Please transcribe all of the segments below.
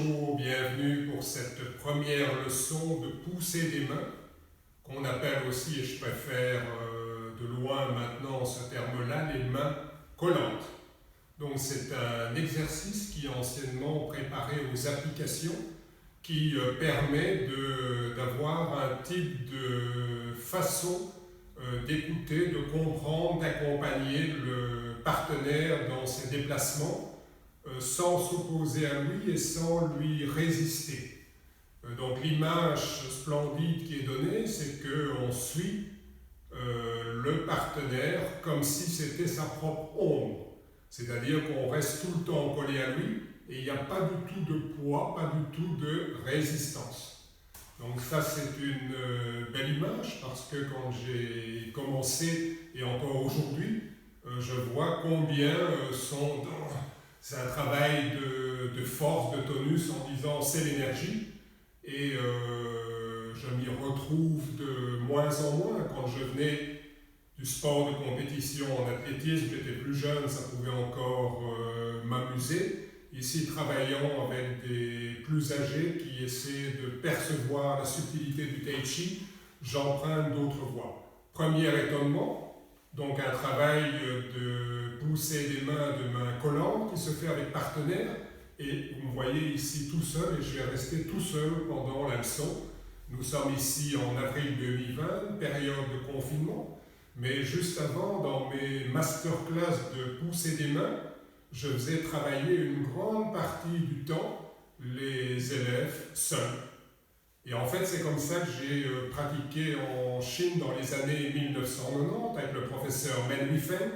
Bonjour, bienvenue pour cette première leçon de pousser des mains, qu'on appelle aussi, et je préfère de loin maintenant ce terme-là, les mains collantes. Donc c'est un exercice qui est anciennement préparé aux applications, qui permet d'avoir un type de façon d'écouter, de comprendre, d'accompagner le partenaire dans ses déplacements, sans s'opposer à lui et sans lui résister. Donc l'image splendide qui est donnée, c'est qu'on suit le partenaire comme si c'était sa propre ombre. C'est-à-dire qu'on reste tout le temps collé à lui et il n'y a pas du tout de poids, pas du tout de résistance. Donc ça c'est une belle image parce que quand j'ai commencé et encore aujourd'hui, je vois combien sont dans... C'est un travail de force, de tonus en disant c'est l'énergie et je m'y retrouve de moins en moins. Quand je venais du sport de compétition en athlétisme, j'étais plus jeune, ça pouvait encore m'amuser. Ici, travaillant avec des plus âgés qui essaient de percevoir la subtilité du Tai Chi, j'emprunte d'autres voies. Premier étonnement, donc un travail de pousser des mains de main collantes qui se fait avec partenaire. Et vous me voyez ici tout seul et je vais rester tout seul pendant la leçon. Nous sommes ici en avril 2020, période de confinement. Mais juste avant, dans mes masterclass de pousser des mains, je faisais travailler une grande partie du temps les élèves seuls. Et en fait, c'est comme ça que j'ai pratiqué en Chine dans les années 1990 avec le professeur Men Wifeng.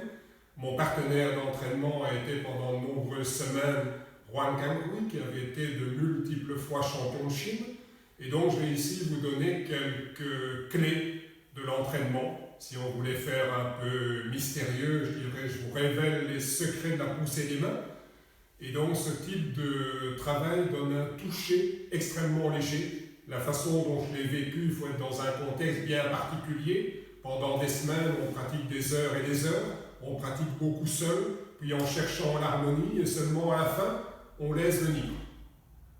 Mon partenaire d'entraînement a été pendant de nombreuses semaines Juan Kangui, qui avait été de multiples fois champion de Chine. Et donc, je vais ici vous donner quelques clés de l'entraînement. Si on voulait faire un peu mystérieux, je dirais, je vous révèle les secrets de la poussée des mains. Et donc, ce type de travail donne un toucher extrêmement léger. La façon dont je l'ai vécu, il faut être dans un contexte bien particulier. Pendant des semaines, on pratique des heures et des heures. On pratique beaucoup seul, puis en cherchant l'harmonie, et seulement à la fin, on laisse venir.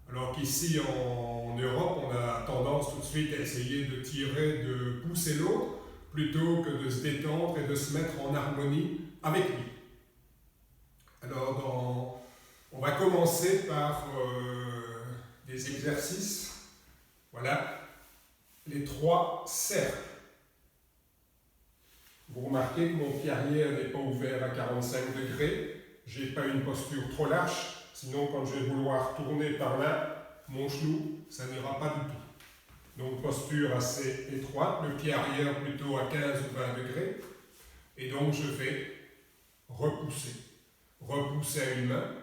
Alors qu'ici, en Europe, on a tendance tout de suite à essayer de tirer, de pousser l'autre, plutôt que de se détendre et de se mettre en harmonie avec lui. Alors, on va commencer par des exercices. Voilà, les 3 cercles. Vous remarquez que mon pied arrière n'est pas ouvert à 45 degrés. Je n'ai pas une posture trop lâche, sinon quand je vais vouloir tourner par là, mon genou, ça n'ira pas du tout. Donc posture assez étroite, le pied arrière plutôt à 15 ou 20 degrés. Et donc je vais repousser. Repousser à une main.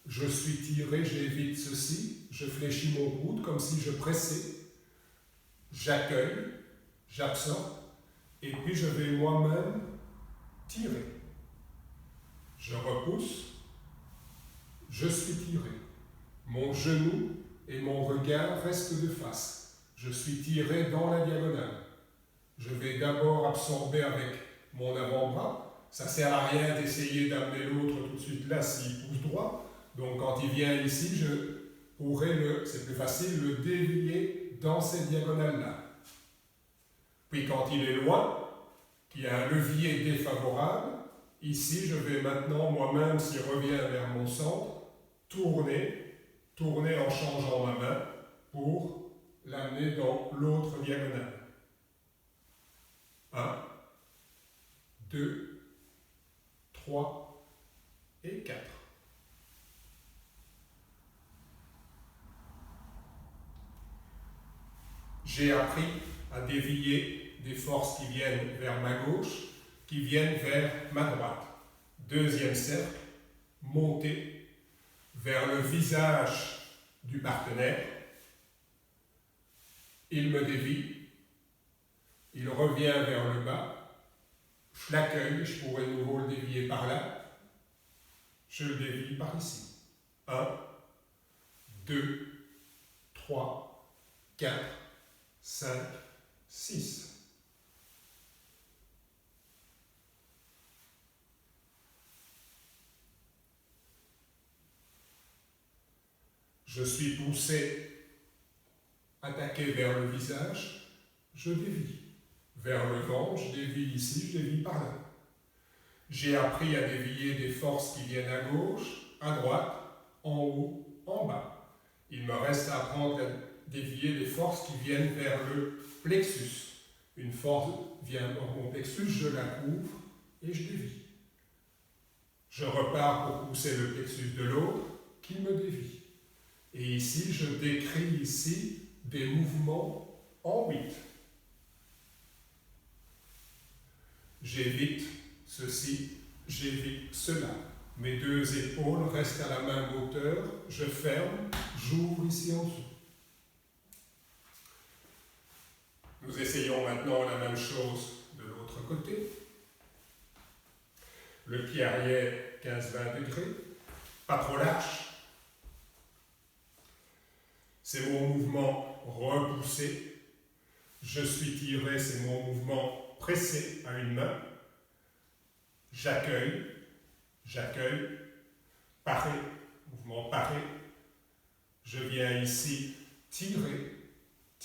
Je suis tiré, j'évite ceci. Je fléchis mon coude comme si je pressais. J'accueille, j'absorbe, et puis je vais moi-même tirer. Je repousse, je suis tiré. Mon genou et mon regard restent de face. Je suis tiré dans la diagonale. Je vais d'abord absorber avec mon avant-bras. Ça ne sert à rien d'essayer d'amener l'autre tout de suite là s'il pousse droit. Donc quand il vient ici, je pourrais c'est plus facile, le dévier dans cette diagonale-là. Puis quand il est loin, qu'il y a un levier défavorable, ici je vais maintenant moi-même, s'il revient vers mon centre, tourner en changeant ma main pour l'amener dans l'autre diagonale. 1, 2, 3 et 4. J'ai appris à dévier des forces qui viennent vers ma gauche, qui viennent vers ma droite. Deuxième cercle, monter vers le visage du partenaire. Il me dévie, il revient vers le bas, je l'accueille, je pourrais de nouveau le dévier par là, je le dévie par ici. 1, 2, 3, 4, 5, 6. Je suis poussé, attaqué vers le visage, je dévie. Vers le ventre, je dévie ici, je dévie par là. J'ai appris à dévier des forces qui viennent à gauche, à droite, en haut, en bas. Il me reste à apprendre à dévier des forces qui viennent vers le plexus. Une force vient dans mon plexus, je la couvre et je dévie. Je repars pour pousser le plexus de l'autre qui me dévie. Et ici, je décris ici des mouvements en 8. J'évite ceci, j'évite cela. Mes deux épaules restent à la même hauteur, je ferme, j'ouvre ici en dessous. Nous essayons maintenant la même chose de l'autre côté. Le pied arrière, 15-20 degrés, pas trop lâche. C'est mon mouvement repoussé. Je suis tiré, c'est mon mouvement pressé à une main. J'accueille, paré, mouvement paré. Je viens ici tirer. Je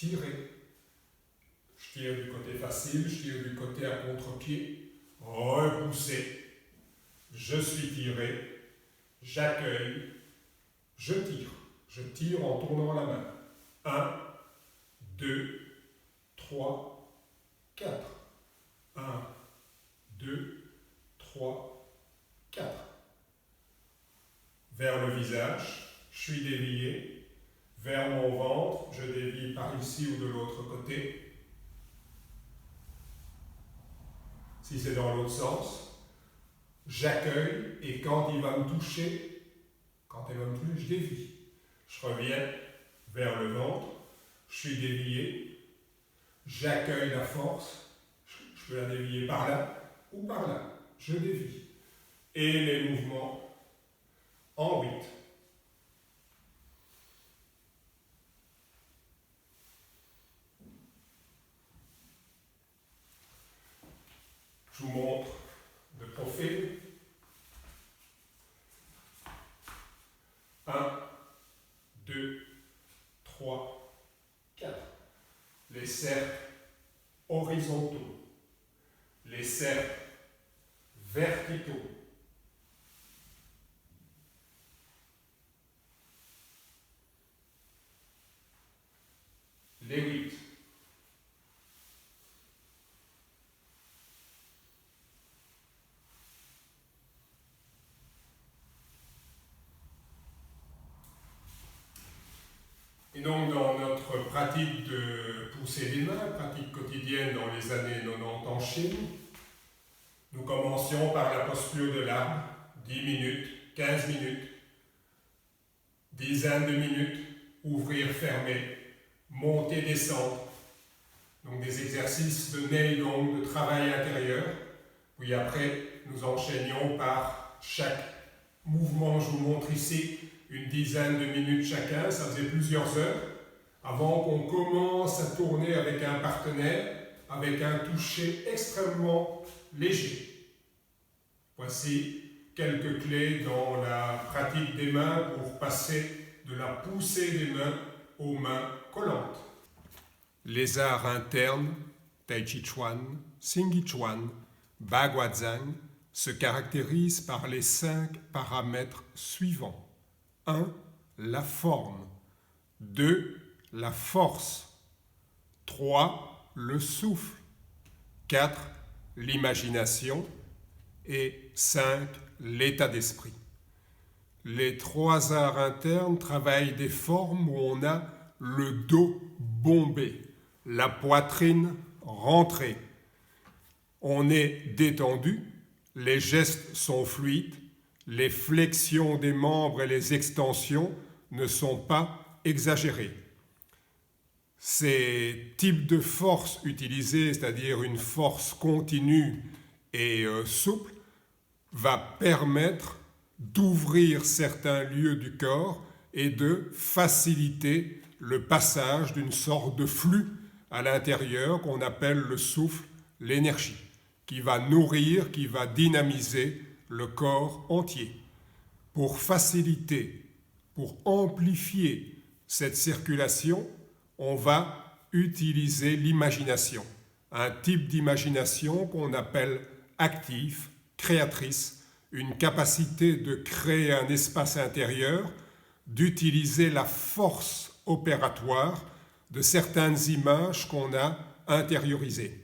tire du côté facile, je tire du côté à contre-pied, repousser. Je suis tiré, j'accueille, je tire. Je tire en tournant la main. 1, 2, 3, 4. 1, 2, 3, 4. Vers le visage, je suis dévié. Vers mon ventre, je dévie par ici ou de l'autre côté. Si c'est dans l'autre sens, j'accueille et quand il va me toucher, je dévie. Je reviens vers le ventre, je suis dévié, j'accueille la force, je peux la dévier par là ou par là, je dévie. Et les mouvements en 8. Je vous montre de profil. 1, 2, 3, 4. Les cercles horizontaux, les cercles verticaux. Les 8. Et donc dans notre pratique de pousser des mains, pratique quotidienne dans les années 90 en Chine, nous commencions par la posture de l'arbre, 10 minutes, 15 minutes, dizaines de minutes, ouvrir, fermer, monter, descendre. Donc des exercices de nail long, de travail intérieur. Puis après, nous enchaînions par chaque mouvement, je vous montre ici, une dizaine de minutes chacun, ça faisait plusieurs heures, avant qu'on commence à tourner avec un partenaire, avec un toucher extrêmement léger. Voici quelques clés dans la pratique des mains pour passer de la poussée des mains aux mains collantes. Les arts internes, Tai Chi Chuan, Xing Yi Chuan, Baguazhang, se caractérisent par les 5 paramètres suivants. 1. La forme. 2. La force. 3. Le souffle. 4. L'imagination. Et 5. L'état d'esprit. Les 3 arts internes travaillent des formes où on a le dos bombé, la poitrine rentrée. On est détendu, les gestes sont fluides, les flexions des membres et les extensions ne sont pas exagérées. Ces types de forces utilisées, c'est-à-dire une force continue et souple, va permettre d'ouvrir certains lieux du corps et de faciliter le passage d'une sorte de flux à l'intérieur qu'on appelle le souffle, l'énergie, qui va nourrir, qui va dynamiser le corps entier. Pour faciliter, pour amplifier cette circulation, on va utiliser l'imagination, un type d'imagination qu'on appelle active, créatrice, une capacité de créer un espace intérieur, d'utiliser la force opératoire de certaines images qu'on a intériorisées.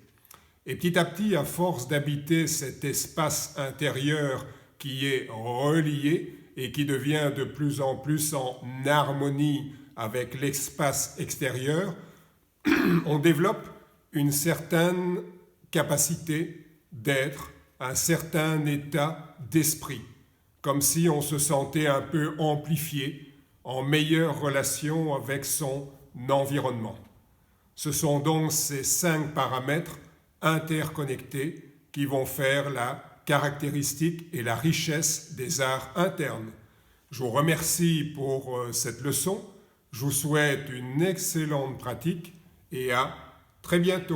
Et petit à petit, à force d'habiter cet espace intérieur qui est relié et qui devient de plus en plus en harmonie avec l'espace extérieur, on développe une certaine capacité d'être, un certain état d'esprit, comme si on se sentait un peu amplifié, en meilleure relation avec son environnement. Ce sont donc ces 5 paramètres interconnectés qui vont faire la caractéristique et la richesse des arts internes. Je vous remercie pour cette leçon, je vous souhaite une excellente pratique et à très bientôt.